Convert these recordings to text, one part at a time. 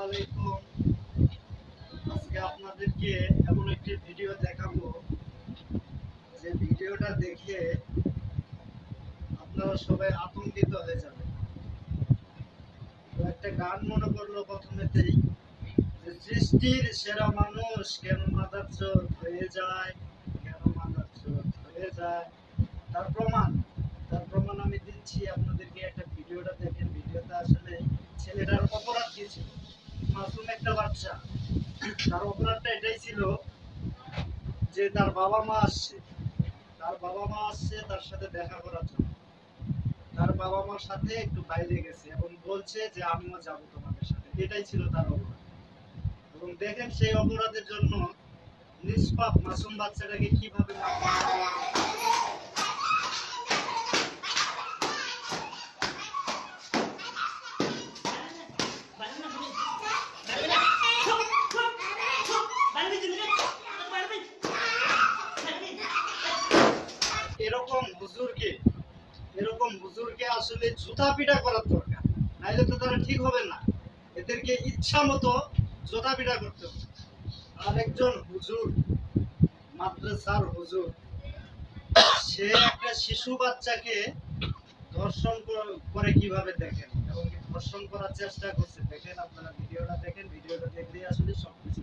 আলাইকুম। আজকে আপনাদেরকে এমন একটি ভিডিও দেখাবো যে ভিডিওটা দেখে আপনারা সবাই আতঙ্কিত হয়ে যাবেন। তো একটা গান মনে করলো প্রথমেতেই, যে সৃষ্টির সেরা মানুষ কেন মাদারচোদ হয়ে যায়, কেন মাদারচোদ হয়ে যায়। তার প্রমাণ আমি দিচ্ছি আপনাদেরকে। একটা ভিডিওটা দেখেন। ভিডিওতে আসলে ছেলেটার অপরাধ কি ছিল। মাসুম একটা বাচ্চা, তার অপরাধটা এটাই ছিল যে তার বাবা মা আসছে তার সাথে দেখা করার জন্য। তার বাবা মার সাথে একটু বাইরে গেছে এবং বলছে যে আমিও যাবো তোমাদের সাথে। এটাই ছিল তার অপরাধ। এবং দেখেন সেই অপরাধের জন্য নিষ্পাপ মাসুম বাচ্চাটাকে কিভাবে এরকম হুজুরকে আসলে জুতা পিটা করার দরকার, নাইলে তো তারা ঠিক হবে না। এদেরকে ইচ্ছা মতো জুতা পিটা করতে হবে। আর একজন হুজুর, মাদ্রাসার হুজুর, সে একটা শিশু বাচ্চাকে ধর্ষণ করে কিভাবে দেখেন এবং ধর্ষণ করার চেষ্টা করছে। দেখেন, আপনারা ভিডিওটা দেখেন। ভিডিওটা দেখলে আসলে সবকিছু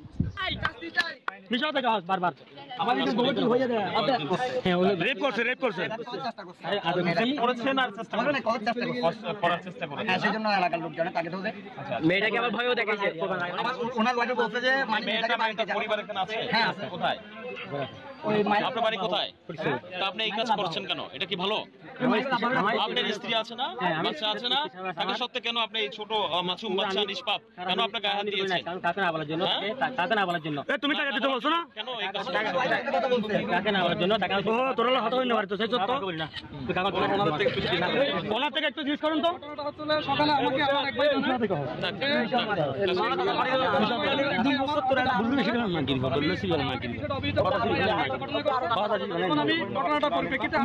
বুঝতে বারবার আমাদের গোলটি হয়ে যায়। হ্যাঁ, ওই রেপ করছে করেছেন আর চেষ্টা করার চেষ্টা করে। হ্যাঁ, সেজন্য এলাকার লোক জানে তাকে ধরে। মেয়েটাকে আবার ভয়ও দেখাইছে। আবার ওনার বাড়ি বলছে যে মেয়েটা বাড়িতে পরিবার এখানে আছে। হ্যাঁ, আছে। কোথায়? ওই আপনার বাড়ি কোথায়? তা আপনি এই কাজ করছেন কেন? এটা কি ভালো? আপনার স্ত্রী আছে না, বাচ্চা আছে না, তাকে সত্ত্বে কেন আপনি এই ছোট মাসুম বাচ্চা নিষ্পাপ কেন আপনার গায়ে হাত দিয়েছেন? কাকে না বলার জন্য, কাকে না বলার জন্য। তুমি টাকা দিতে বলছো না কেন? এই কাজ কাকে না বলার জন্য টাকা তোরা হাত হইতে পারতো, সেই সত্য না। তুই কাগজ ওনার থেকে একটু জিজ্ঞেস করুন তো। সকালে আমাকে আমার এক ভাই ঘটনাটা পরিপ্রেক্ষিতে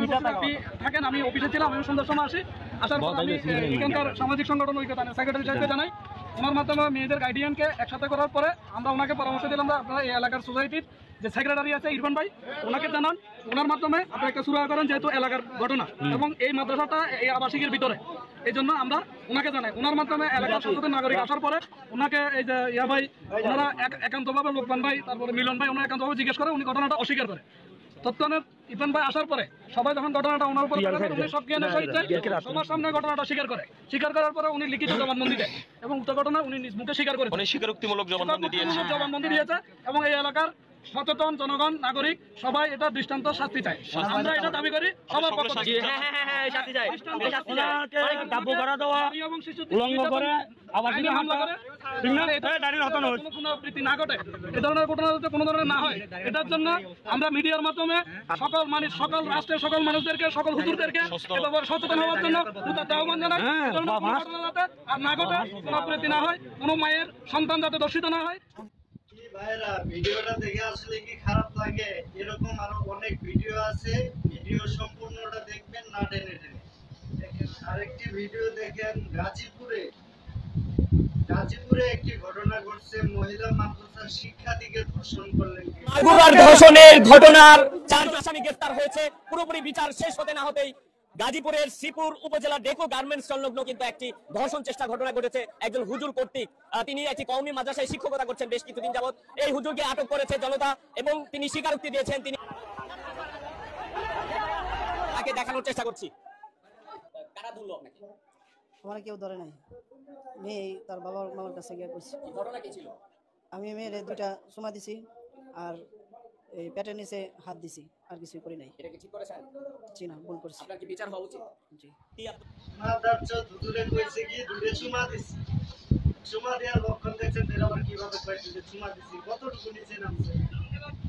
থাকেন। আমি অফিসে ছিলাম, আমি সন্ধ্যার সময় আসি। আসার পর আমি এখানকার সামাজিক সংগঠন সেক্রেটারি সাহেবকে জানাই। ওনার মাধ্যমে মেয়েদের গার্ডিয়ানকে একসাথে করার পরে আমরা ওনাকে পরামর্শ দিলাম, আপনারা এই এলাকার সোসাইটির যে সেক্রেটারি আছে ইরফান ভাই, ওনাকে জানান। ওনার মাধ্যমে আপনারা একটা শুরু করেন, যেহেতু এলাকার ঘটনা এবং এই মাদ্রাসাটা এই আবাসিকের ভিতরে, এই জন্য আমরা ওনাকে জানাই। ওনার মাধ্যমে এলাকার সচেতন নাগরিক আসার পরে ওনাকে এই যে ইয়া ভাই, ওনারা একান্তভাবে, লোকমান ভাই, তারপরে মিলন ভাই, ওনারা একান্তভাবে জিজ্ঞেস করে, উনি ঘটনাটা অস্বীকার করে। তৎক্ষণাৎ ইরফান ভাই আসার পরে সবাই যখন ঘটনাটা ওনার উপর সবার সামনে ঘটনাটা স্বীকার করার পরে উনি লিখিত জবানবন্দি দেয় এবং উক্ত ঘটনা উনি নিজ মুখে স্বীকার করেছেন। স্বীকারোক্তিমূলক জবানবন্দি দিয়েছে এবং এই এলাকার সচেতন জনগণ, নাগরিক সবাই এটা দৃষ্টান্ত শাস্তি চায়। আমরা এটা দাবি করি সবার পক্ষ থেকে। পুনরাবৃত্তি না ঘটে, এ ধরনের ঘটনা যাতে কোনো ধরনের না হয়, এটার জন্য আমরা মিডিয়ার মাধ্যমে সকল রাষ্ট্রের সকল মানুষদেরকে, সকল হুজুরদেরকে সচেতন হওয়ার জন্য আহ্বান জানাই। ঘটনা যাতে আর না ঘটে, পুনরাবৃত্তি না হয়, কোনো মায়ের সন্তান যাতে দর্শিত না হয়। ভাইরা, ভিডিওটা দেখে আসলে কি খারাপ লাগে? এরকম আরো অনেক ভিডিও আছে, ভিডিও সম্পূর্ণটা দেখবেন, না টেনে টেনে দেখেন। আরেকটি ভিডিও দেখেন, গাজীপুরে একটি ঘটনা ঘটছে। মহিলা মাদ্রাসার শিক্ষার্থীকে ধর্ষণ করলেন। ধর্ষণের ঘটনার 4 আসামি গ্রেফতার হয়েছে। পুরোপুরি বিচার শেষ হতে না হতেই গাজীপুরের শ্রীপুর উপজেলার ডেকো গার্মেন্টস সংলগ্ন কিন্তু একটি ধর্ষণ চেষ্টা ঘটনা ঘটেছে একজন হুজুর কর্তৃক। তিনি একটি কওমি মাদ্রাসায় শিক্ষকতা করছেন বেশ কিছুদিন যাবত। এই হুজুরকে আটক করেছে জনতা এবং তিনি স্বীকারোক্তি দিয়েছেন। তিনি তাকে দেখানোর চেষ্টা করছি। কারা ধরলো আপনাকে? আমার কেউ ধরে নাই। মেয়ে তার বাবার মামার কাছে গিয়ে কইছে। ঘটনা কি ছিল? আমি মেয়ের 2টা চুমা দিছি আর এই পেটের নিচে হাত দিছি, আর কিছুই করি নাই। এটা কি ঠিক করেছেন? জি না, ভুল করছি। আপনার কি বিচার হওয়া উচিত? জি। মাদ্রাসা হুজুরে কইছে কি দুটো চুমা দিছি। চুমা দেওয়ার লক্ষণ দেখছেন, এর আবার কিভাবে কইছে যে চুমা দিছি, কতটুকু নিচে নামছে।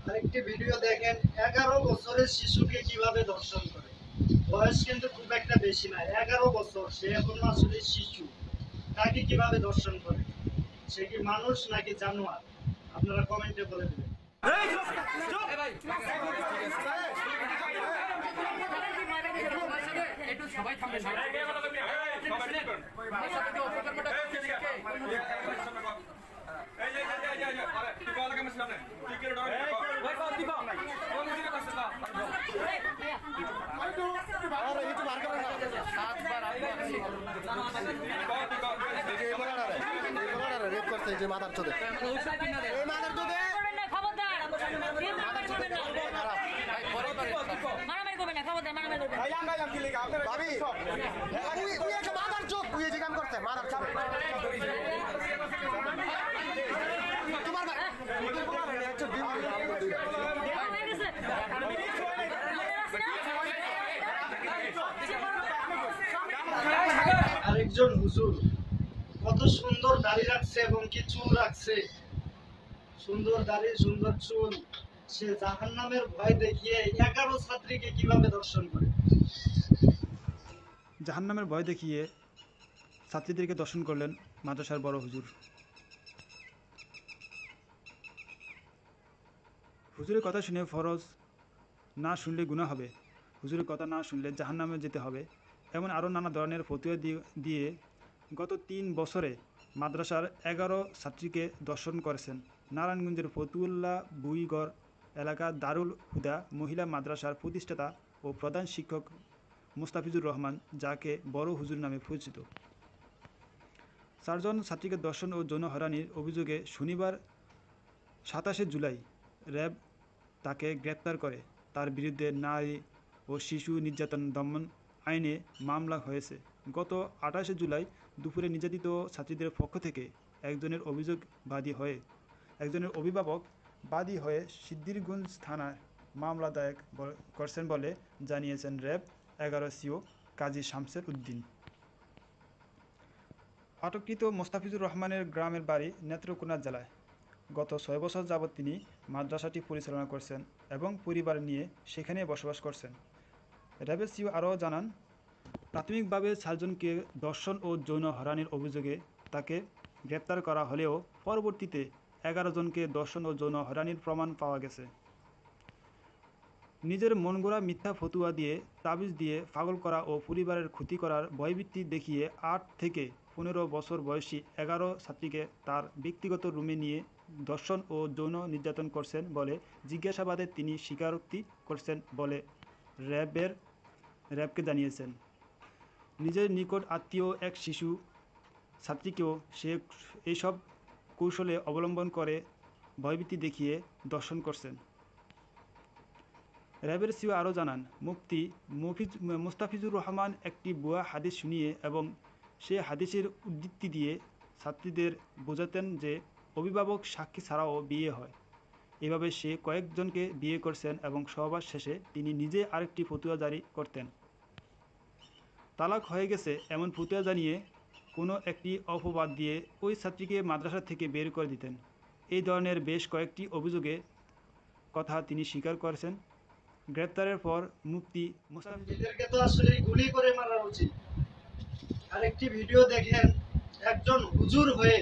আরেকটি ভিডিও দেখেন, 11 বছরের শিশুকে কিভাবে ধর্ষণ করে। বয়স কিন্তু খুব একটা বেশি না, 11 বছর। সে এখন আসলে শিশু, তাকে কিভাবে ধর্ষণ করে? সে কি মানুষ নাকি জানোয়ার? আপনারা কমেন্টে বলে দেবেন। সবাই থামবেন। আরেকজন হুজুর কত সুন্দর দাড়ি রাখছে এবং কি চুল রাখছে, সুন্দর দাড়ি সুন্দর চুল, সে জাহান্নামের ভয় দেখিয়ে 11 ছাত্রীকে কিভাবে দর্শন করে। জাহান্নামের ভয় দেখিয়ে ছাত্রীদেরকে দর্শন করলেন মাদ্রাসার বড় হুজুর। হুজুরের কথা শুনে ফরজ না শুনলে গুনাহ হবে, হুজুরের কথা না শুনলে জাহান্নামে যেতে হবে, এমন আরও নানা ধরনের ফতোয়া দিয়ে গত 3 বছরে মাদ্রাসার 11 ছাত্রীকে দর্শন করেছেন নারায়ণগঞ্জের ফতুল্লাহ বুইগড় এলাকা দারুল হুদা মহিলা মাদ্রাসার প্রতিষ্ঠাতা ও প্রধান শিক্ষক মুস্তাফিজুর রহমান, যাকে বড় হুজুর নামে পরিচিত। 4 জন ছাত্রীকে দর্শন ও যৌন হয়রানির অভিযোগে শনিবার 27 জুলাই র্যাব তাকে গ্রেপ্তার করে। তার বিরুদ্ধে নারী ও শিশু নির্যাতন দমন আইনে মামলা হয়েছে। গত 28 জুলাই দুপুরে নির্যাতিত ছাত্রীদের পক্ষ থেকে একজনের অভিভাবক বাদী হয়ে সিদ্ধিরগঞ্জ থানায় মামলা দায়ের করছেন বলে জানিয়েছেন র্যাব 11 সিও কাজী শামসের উদ্দিন। আটককৃত মোস্তাফিজুর রহমানের গ্রামের বাড়ি নেত্রকোনা জেলায়। গত 6 বছর যাবৎ তিনি মাদ্রাসাটি পরিচালনা করছেন এবং পরিবার নিয়ে সেখানে বসবাস করছেন। র্যাবের সিও আরও জানান, প্রাথমিকভাবে 4 জনকে দর্শন ও যৌন হয়রানির অভিযোগে তাকে গ্রেপ্তার করা হলেও পরবর্তীতে 11 জনকে দর্শন ও যৌন হয়রানির প্রমাণ পাওয়া গেছে। নিজের মনগড়া মিথ্যা ফতুয়া দিয়ে তাবিজ দিয়ে পাগল করা ও পরিবারের ক্ষতি করার ভয়ভীতি দেখিয়ে 8 থেকে 15 বছর বয়সী 11 ছাত্রীকে তার ব্যক্তিগত রুমে নিয়ে দর্শন ও যৌন নির্যাতন করছেন বলে জিজ্ঞাসাবাদে তিনি স্বীকারোক্তি করছেন বলে র্যাবকে জানিয়েছেন। নিজের নিকট আত্মীয় এক শিশু ছাত্রীকেও সে এইসব কৌশলে অবলম্বন করে ভয়ভীতি দেখিয়ে দর্শন করছেন। র্যাবের সিও আরও জানান, মুফতি মুস্তাফিজুর রহমান একটি ভুয়া হাদিস শুনিয়ে এবং সে হাদিসের উদ্ধৃতি দিয়ে ছাত্রীদের বোঝাতেন যে অভিভাবক সাক্ষী ছাড়াও বিয়ে হয়। এভাবে সে কয়েকজনকে বিয়ে করছেন এবং সহবাস শেষে তিনি নিজে আরেকটি ফতুয়া জারি করতেন। তালাক হয়ে গেছে এমন ফতুয়া জানিয়ে কোনো একটি অপবাদ দিয়ে ওই ছাত্রীকে মাদ্রাসা থেকে বের করে দিতেন। এই ধরনের বেশ কয়েকটি অভিযোগের কথা তিনি স্বীকার করেছেন। গ্রেপ্তারের পর মুফতি এদেরকে তো আসলে গুলি করে মারা উচিত। আরেকটি ভিডিও দেখেন, একজন হুজুর হয়ে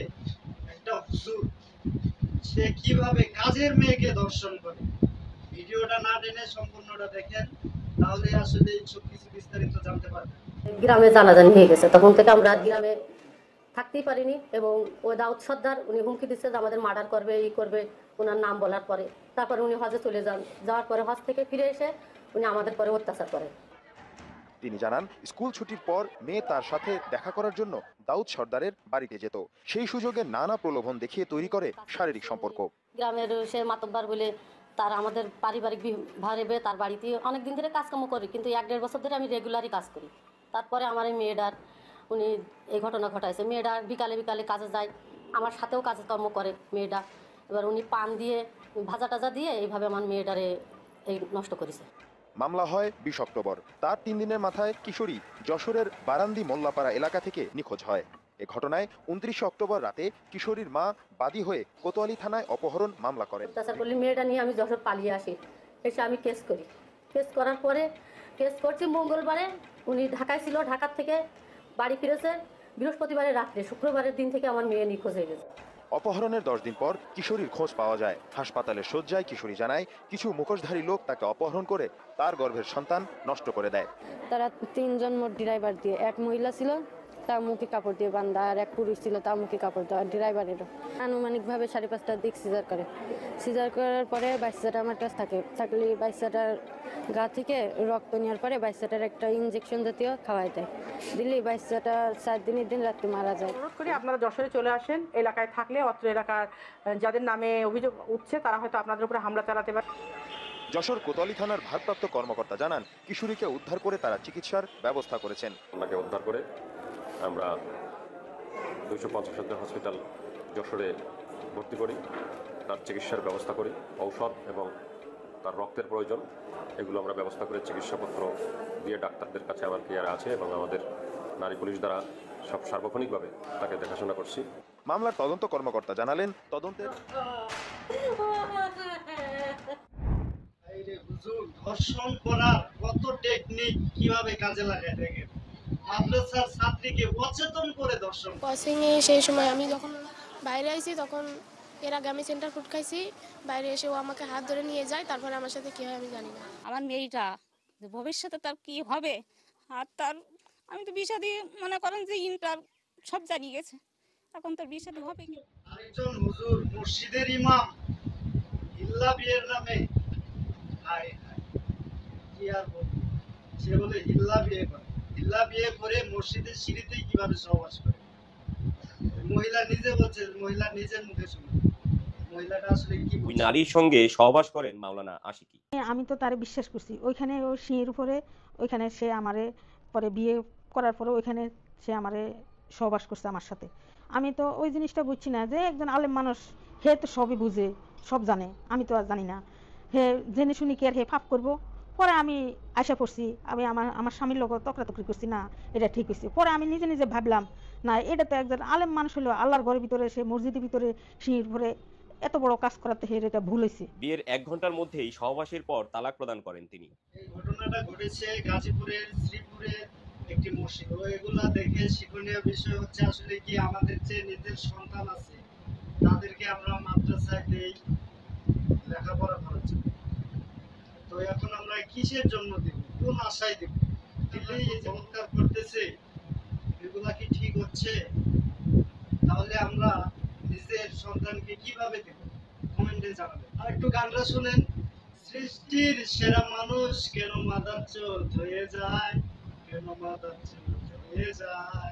একটা হুজুর সে কিভাবে কাজের মেয়েকে দর্শন করে। ভিডিওটা না টেনে সম্পূর্ণটা দেখেন, তাহলে আসলে সবকিছু বিস্তারিত জানতে পারবেন। গ্রামে জানাজানি হয়ে গেছে, তখন থেকে আমরা গ্রামে থাকতেই পারিনি এবং ওই দাউদ সর্দার উনি হুমকি দিচ্ছে যে আমাদের মার্ডার করবে, এই করবে ওনার নাম বলার পরে। তারপরে উনি হজে চলে যান, যাওয়ার পরে হজ থেকে ফিরে এসে উনি আমাদের পরে অত্যাচার করেন। তিনি জানান, স্কুল ছুটির পর মেয়ে তার সাথে দেখা করার জন্য দাউদ সর্দারের বাড়িতে যেত। সেই সুযোগে নানা প্রলোভন দেখিয়ে তৈরি করে শারীরিক সম্পর্ক। গ্রামের সে মাতব্বার বলে তার আমাদের পারিবারিক ভাবে তার বাড়িতে অনেক দিন ধরে কাজকর্ম করি, কিন্তু 1-1.5 বছর ধরে আমি রেগুলারই কাজ করি। তারপরে আমার এই মেয়েটার উনি এই ঘটনা ঘটাইছে। মেয়েটা বিকালে বিকালে কাজে যায়, আমার সাথেও কাজকর্ম করে মেয়েটা। এবার উনি পান দিয়ে ভাজা টাজা দিয়ে এইভাবে আমার মেয়েটারে এই নষ্ট করেছে। মামলা হয় 20 অক্টোবর। তার 3 দিনের মাথায় কিশোরী যশোরের বারান্দি মোল্লাপাড়া এলাকা থেকে নিখোঁজ হয়। এ ঘটনায় 29 অক্টোবর রাতে কিশোরীর মা বাদী হয়ে কোতোয়ালি থানায় অপহরণ মামলা করেন। অত্যাচার করলে মেয়েটা নিয়ে আমি যশোর পালিয়ে আসি, এসে আমি কেস করি। কেস করার পরে কেস করছি মঙ্গলবারে, উনি ঢাকায় ছিল, ঢাকার থেকে বাড়ি ফিরেছে বৃহস্পতিবারের রাত্রে। শুক্রবারের দিন থেকে আমার মেয়ে নিখোঁজ হয়ে গেছে। অপহরণের 10 দিন পর কিশোরীর খোঁজ পাওয়া যায়। হাসপাতালের শয্যায় কিশোরী জানায়, কিছু মুখোশধারী লোক তাকে অপহরণ করে তার গর্ভের সন্তান নষ্ট করে দেয়। তারা 3 জন মোট ড্রাইভার দিয়ে, এক মহিলা ছিল তার মুখে কাপড় দিয়ে বান্ধা, আর এক পুরুষ ছিল তার মুখে কাপড় দেওয়া, ড্রাইভারেরও। আনুমানিকভাবে 5:30টার দিক সিজার করে। সিজার করার পরে বাচ্চাটা আমার কাছে থাকলে বাচ্চাটার গা থেকে রক্ত নেওয়ার পরে বাচ্চাটার একটা ইনজেকশন জাতীয় খাওয়াই দেয়, দিলেই বাচ্চাটা 4 দিনের দিন রাত্রে মারা যায়। অনুরোধ করি আপনারা যশোরে চলে আসেন। এলাকায় থাকলে অত্র এলাকার যাদের নামে অভিযোগ উঠছে তারা হয়তো আপনাদের উপরে হামলা চালাতে পারে। যশোর কোতোয়ালি থানার ভারপ্রাপ্ত কর্মকর্তা জানান, কিশোরীকে উদ্ধার করে তারা চিকিৎসার ব্যবস্থা করেছেন। ওনাকে উদ্ধার করে আমরা 250 হসপিটাল যশোরে ভর্তি করি, তার চিকিৎসার ব্যবস্থা করি। ঔষধ এবং তার রক্তের প্রয়োজন এগুলো আমরা ব্যবস্থা করে চিকিৎসাপত্র দিয়ে ডাক্তারদের কাছে আমার কেয়ারে আছে এবং আমাদের নারী পুলিশ দ্বারা সব সার্বক্ষণিকভাবে তাকে দেখাশোনা করছি। মামলার তদন্ত কর্মকর্তা জানালেন, তদন্তের ধর্ষণ করার কত টেকনিক কিভাবে কাজে লাগায় দেখেন। মাদ্রাসার ছাত্রীকে অচেতন করে ধর্ষণ। ক্রসিংয়ে সেই সময় আমি যখন বাইরে আইছি তখন এর আগে আমি সেন্টার ফুড খাইছি, বাইরে এসে ও আমাকে হাত ধরে নিয়ে যায়, তারপরে আমার সাথে কি হয় আমি জানি না। আমার মেয়েটা ভবিষ্যতে তার কি হবে, আর তার আমি তো বিষাদি মনে করেন যে ইন্টার সব জানিয়ে গেছে, এখন তার বিষাদি হবে কি। আরেকজন হুজুর মসজিদের ইমাম ইল্লা বিয়ের নামে কি আর বলবো, সে বলে ইল্লা বিয়ে করে মসজিদের সিঁড়িতেই কিভাবে সহবাস করে। মহিলা নিজে বলছে, মহিলা নিজের মুখে শুনে মহিলাটা আসলে কি ওই নারীর সঙ্গে সহবাস করেন মাওলানা আশিকি। আমি তো তারে বিশ্বাস করছি, ওইখানে ও সিঁড়ির উপরে ওইখানে সে আমারে পরে বিয়ে করার পরে ওইখানে সে আমারে সহবাস করছে আমার সাথে। আমি তো ওই জিনিসটা বুঝছি না যে একজন আলেম মানুষ, হে তো সবই বুঝে সব জানে, আমি তো আর জানি না। হে জেনে শুনি কি আর হে ফাপ করবো। পরে আমি আশা করছি, আমি আমার স্বামীর লোক তকরাতকরি করছি, না এটা ঠিক হয়েছে। পরে আমি নিজে নিজে ভাবলাম, না এটা তো একজন আলেম মানুষ হলো, আল্লাহর ঘরের ভিতরে সে মসজিদের ভিতরে সিঁড়ির উপরে এত বড় কাজ করাতে এটা ভুল হয়েছে। বিয়ের 1 ঘন্টার মধ্যেই সহবাসের পর তালাক প্রদান করেন তিনি। এই ঘটনাটা ঘটেছে গাজীপুরের শ্রীপুরে একটি মসজিদ। এগুলা দেখে শিক্ষণীয় বিষয় হচ্ছে আসলে কি আমাদের যে নিজের সন্তান আছে তাদেরকে আমরা মাদ্রাসায় দেই লেখাপড়া করার জন্য, তো এখন আমরা কিসের জন্য দেব, কোন আশায় দেব? দিল্লি এই চমৎকার করতেছে, এগুলা কি ঠিক হচ্ছে? তাহলে আমরা নিজের সন্তানকে কিভাবে দেব? কমেন্টে জানাবেন। আর একটু গানটা শুনেন। সৃষ্টির সেরা মানুষ কেন মাদারচোদ হয়ে যায়, কেন মাদারচোদ হয়ে যায়।